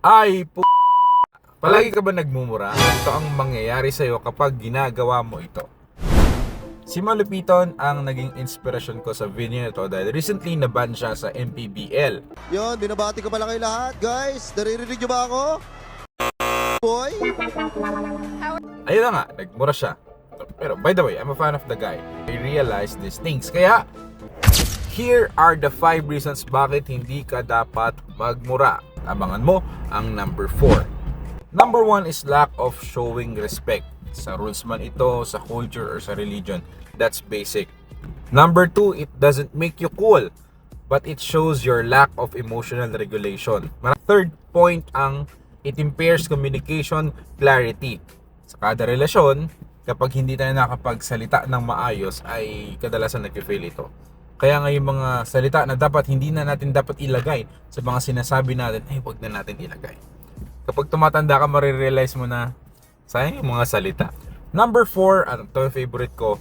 Ay, palagi ka ba nagmumura? Ito ang mangyayari sa'yo kapag ginagawa mo ito. Si Malupiton ang naging inspirasyon ko sa video nito dahil recently naban siya sa MPBL. Yon, binabati ko pala kayo lahat. Guys, naririnig nyo ba ako? Boy? Ayun na nga, nagmura siya. Pero by the way, I'm a fan of the guy. I realized these things. Kaya, here are the 5 reasons bakit hindi ka dapat magmura. Abangan mo ang number 4. Number 1 is lack of showing respect. Sa rules man ito, sa culture, or sa religion. That's basic. Number 2, it doesn't make you cool, but it shows your lack of emotional regulation. Third point ang it impairs communication clarity. Sa kada relasyon, kapag hindi tayo nakapagsalita ng maayos, ay kadalasan nag-fail ito. Kaya nga yung mga salita na dapat hindi na natin dapat ilagay sa mga sinasabi natin, ay huwag na natin ilagay. Kapag tumatanda ka, marirealize mo na sayang yung mga salita. Number 4, ano to, favorite ko,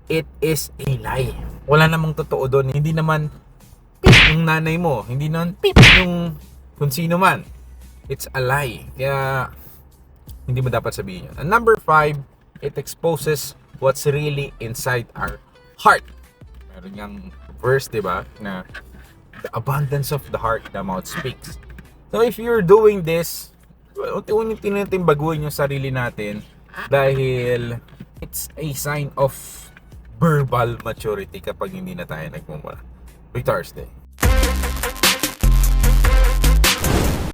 it is a lie. Wala namang totoo doon. Hindi naman pip yung nanay mo, hindi naman pip yung kung sino man. It's a lie. Kaya hindi mo dapat sabihin yun. And number 5, it exposes what's really inside our heart. Meron yung verse, diba, na the abundance of the heart, the mouth speaks. So if you're doing this, unti-unti natin baguhin yung sarili natin dahil it's a sign of verbal maturity kapag hindi na tayo nagmumura. Victor's Day.